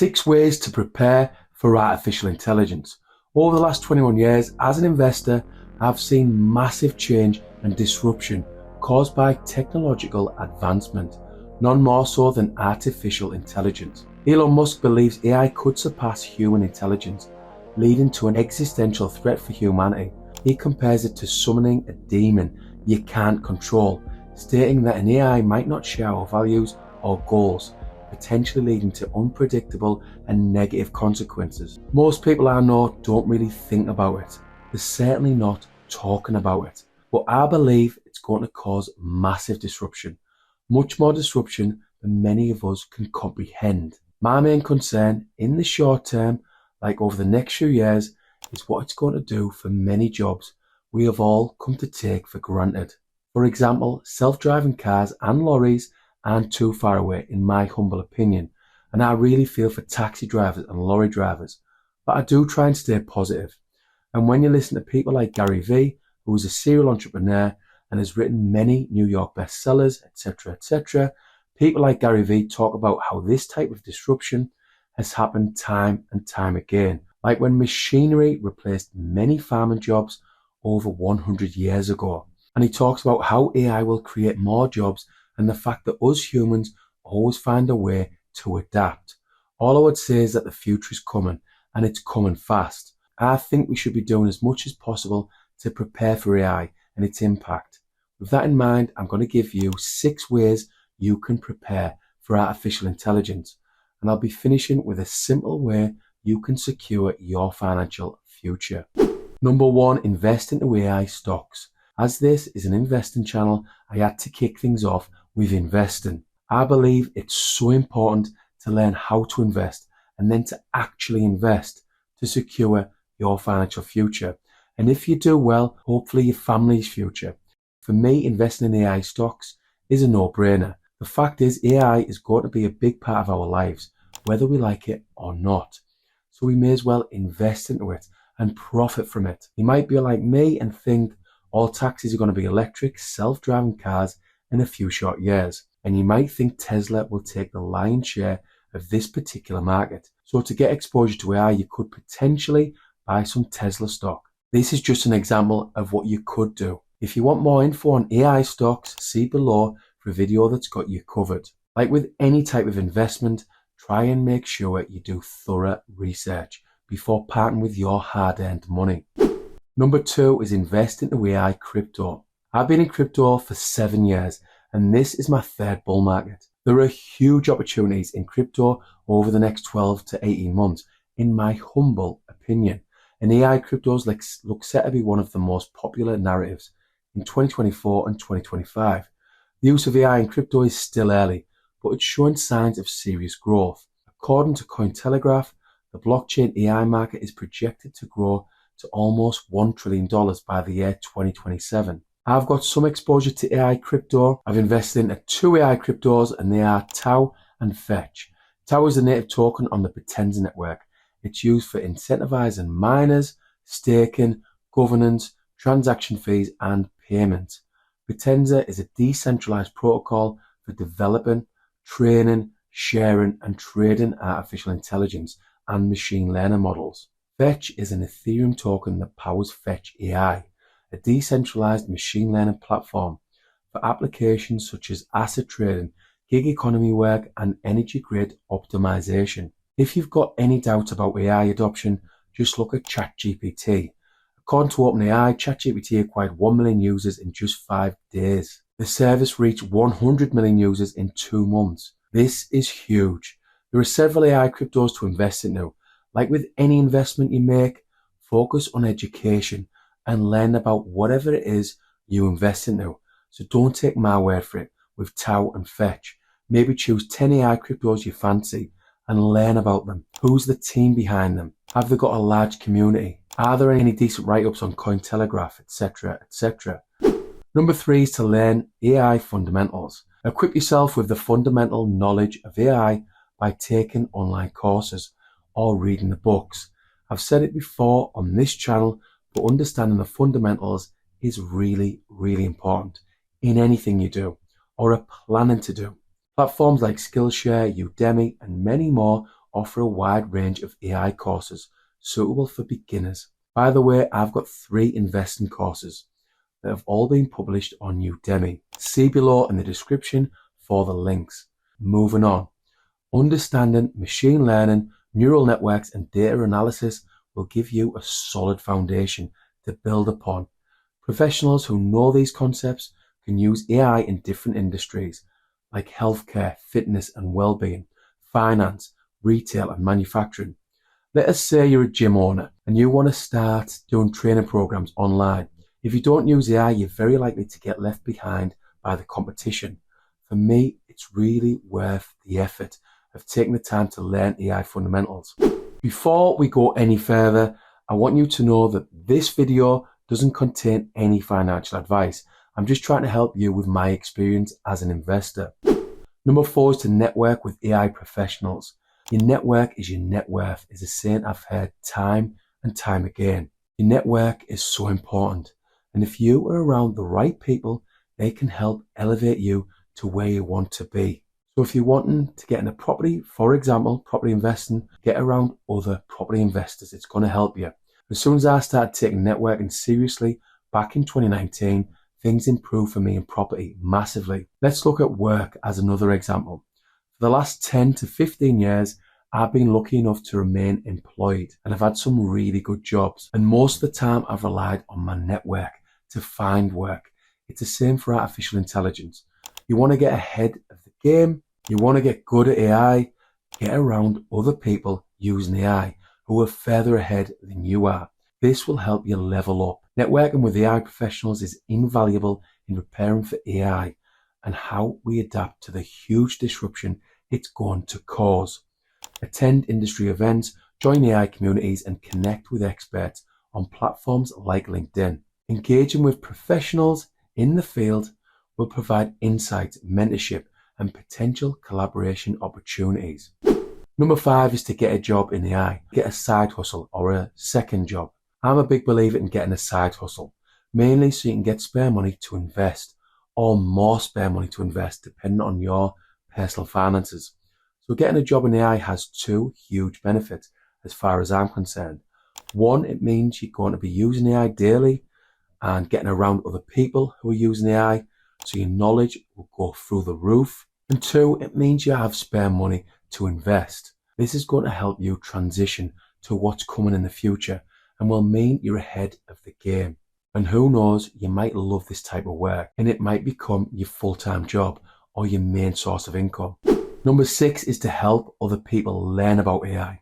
6 ways to prepare for artificial intelligence. Over the last 21 years, as an investor, I've seen massive change and disruption caused by technological advancement, none more so than artificial intelligence. Elon Musk believes AI could surpass human intelligence, leading to an existential threat for humanity. He compares it to summoning a demon you can't control, stating that an AI might not share our values or goals, potentially leading to unpredictable and negative consequences. Most people I know don't really think about it. They're certainly not talking about it. But I believe it's going to cause massive disruption, much more disruption than many of us can comprehend. My main concern in the short term, like over the next few years, is what it's going to do for many jobs we have all come to take for granted. For example, self-driving cars and lorries aren't too far away in my humble opinion, and I really feel for taxi drivers and lorry drivers, but I do try and stay positive. And when you listen to people like Gary Vee, who is a serial entrepreneur and has written many New York bestsellers, etc., people like Gary Vee talk about how this type of disruption has happened time and time again, like when machinery replaced many farming jobs over 100 years ago. And he talks about how AI will create more jobs and the fact that us humans always find a way to adapt. All I would say is that the future is coming, and it's coming fast. I think we should be doing as much as possible to prepare for AI and its impact. With that in mind, I'm going to give you 6 ways you can prepare for artificial intelligence, and I'll be finishing with a simple way you can secure your financial future. Number 1, invest into AI stocks. As this is an investing channel, I had to kick things off with investing. I believe it's so important to learn how to invest and then to actually invest to secure your financial future. And if you do well, hopefully your family's future. For me, investing in AI stocks is a no-brainer. The fact is, AI is going to be a big part of our lives, whether we like it or not. So we may as well invest into it and profit from it. You might be like me and think all taxis are going to be electric, self-driving cars in a few short years. And you might think Tesla will take the lion's share of this particular market. So to get exposure to AI, you could potentially buy some Tesla stock. This is just an example of what you could do. If you want more info on AI stocks, see below for a video that's got you covered. Like with any type of investment, try and make sure you do thorough research before parting with your hard-earned money. Number 2 is invest into AI crypto. I've been in crypto for 7 years, and this is my 3rd bull market. There are huge opportunities in crypto over the next 12 to 18 months, in my humble opinion. And AI cryptos look set to be one of the most popular narratives in 2024 and 2025. The use of AI in crypto is still early, but it's showing signs of serious growth. According to Cointelegraph, the blockchain AI market is projected to grow to almost $1 trillion by the year 2027. I've got some exposure to AI crypto. I've invested into 2 AI cryptos, and they are Tau and Fetch. Tau is the native token on the Potenza network. It's used for incentivizing miners, staking, governance, transaction fees, and payments. Potenza is a decentralized protocol for developing, training, sharing, and trading artificial intelligence and machine learning models. Fetch is an Ethereum token that powers Fetch AI, a decentralized machine learning platform for applications such as asset trading, gig economy work, and energy grid optimization. If you've got any doubt about AI adoption, just look at chatgpt. According to OpenAI, chatgpt acquired 1 million users in just 5 days. The service reached 100 million users in 2 months. This is huge. There are several AI cryptos to invest into. Like with any investment you make, focus on education and learn about whatever it is you invest into. So don't take my word for it with Tau and Fetch. Maybe choose 10 AI cryptos you fancy and learn about them. Who's the team behind them? Have they got a large community? Are there any decent write-ups on Cointelegraph, etc.? Number 3 is to learn AI fundamentals. Equip yourself with the fundamental knowledge of AI by taking online courses or reading the books. I've said it before on this channel, but understanding the fundamentals is really, really important in anything you do or are planning to do. Platforms like Skillshare, Udemy, and many more offer a wide range of AI courses suitable for beginners. By the way, I've got 3 investing courses that have all been published on Udemy. See below in the description for the links. Moving on. Understanding machine learning, neural networks, and data analysis will give you a solid foundation to build upon. Professionals who know these concepts can use AI in different industries like healthcare, fitness and well-being, finance, retail and manufacturing. Let us say you're a gym owner and you want to start doing training programs online. If you don't use AI, you're very likely to get left behind by the competition. For me, it's really worth the effort of taking the time to learn AI fundamentals. Before we go any further, I want you to know that this video doesn't contain any financial advice. I'm just trying to help you with my experience as an investor. Number 4 is to network with AI professionals. Your network is your net worth, is a saying I've heard time and time again. Your network is so important. And if you are around the right people, they can help elevate you to where you want to be. So if you're wanting to get into property, for example, property investing, get around other property investors. It's going to help you. As soon as I started taking networking seriously back in 2019, things improved for me in property massively. Let's look at work as another example. For the last 10 to 15 years, I've been lucky enough to remain employed and I've had some really good jobs. And most of the time I've relied on my network to find work. It's the same for artificial intelligence. You want to get ahead of the game, you want to get good at AI, get around other people using AI who are further ahead than you are. This will help you level up. Networking with AI professionals is invaluable in preparing for AI and how we adapt to the huge disruption it's going to cause. Attend industry events, join AI communities and connect with experts on platforms like LinkedIn. Engaging with professionals in the field will provide insight, mentorship and potential collaboration opportunities. Number 5 is to get a job in AI. Get a side hustle or a second job. I'm a big believer in getting a side hustle, mainly so you can get spare money to invest or more spare money to invest depending on your personal finances. So getting a job in AI has 2 huge benefits as far as I'm concerned. 1, it means you're going to be using AI daily and getting around other people who are using AI, so your knowledge will go through the roof. And 2, it means you have spare money to invest. This is going to help you transition to what's coming in the future and will mean you're ahead of the game. And who knows, you might love this type of work and it might become your full-time job or your main source of income. Number 6 is to help other people learn about AI.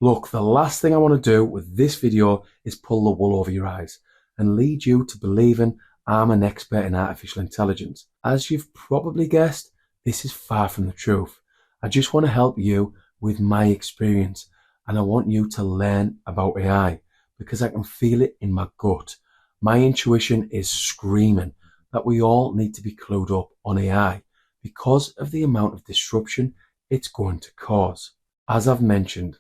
Look, the last thing I want to do with this video is pull the wool over your eyes and lead you to believing I'm an expert in artificial intelligence. As you've probably guessed, this is far from the truth. I just want to help you with my experience and I want you to learn about AI because I can feel it in my gut. My intuition is screaming that we all need to be clued up on AI because of the amount of disruption it's going to cause. As I've mentioned,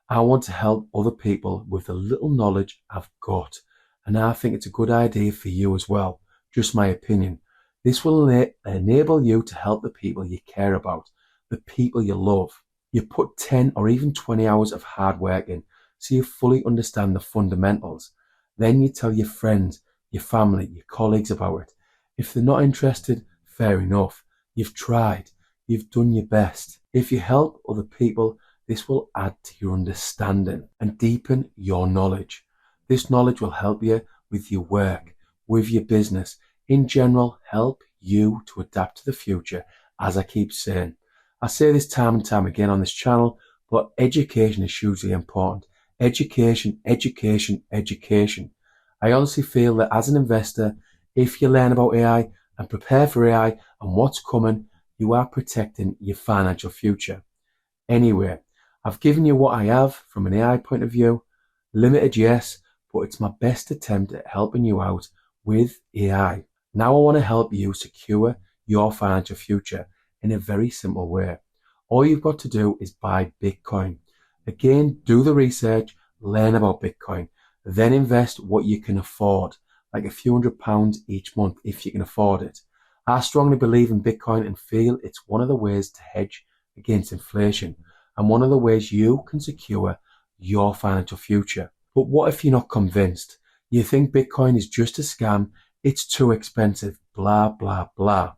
I want to help other people with the little knowledge I've got, and I think it's a good idea for you as well. Just my opinion. This will enable you to help the people you care about, the people you love. You put 10 or even 20 hours of hard work in so you fully understand the fundamentals. Then you tell your friends, your family, your colleagues about it. If they're not interested, fair enough. You've tried. You've done your best. If you help other people, this will add to your understanding and deepen your knowledge. This knowledge will help you with your work, with your business, in general, help you to adapt to the future, as I keep saying. I say this time and time again on this channel, but education is hugely important. Education, education, education. I honestly feel that as an investor, if you learn about AI and prepare for AI and what's coming, you are protecting your financial future. Anyway, I've given you what I have from an AI point of view. Limited, yes, but it's my best attempt at helping you out with AI. Now I want to help you secure your financial future in a very simple way. All you've got to do is buy Bitcoin. Again, do the research, learn about Bitcoin, then invest what you can afford, like a few £100 each month if you can afford it. I strongly believe in Bitcoin and feel it's one of the ways to hedge against inflation. and one of the ways you can secure your financial future. But what if you're not convinced? You think Bitcoin is just a scam, it's too expensive, blah, blah, blah.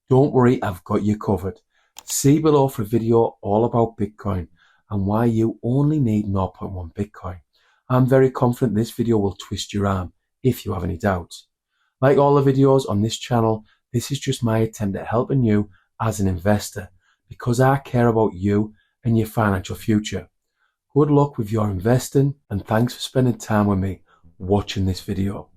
Don't worry, I've got you covered. See below for a video all about Bitcoin and why you only need 0.1 Bitcoin. I'm very confident this video will twist your arm if you have any doubts. Like all the videos on this channel, this is just my attempt at helping you as an investor because I care about you and your financial future. Good luck with your investing and thanks for spending time with me watching this video.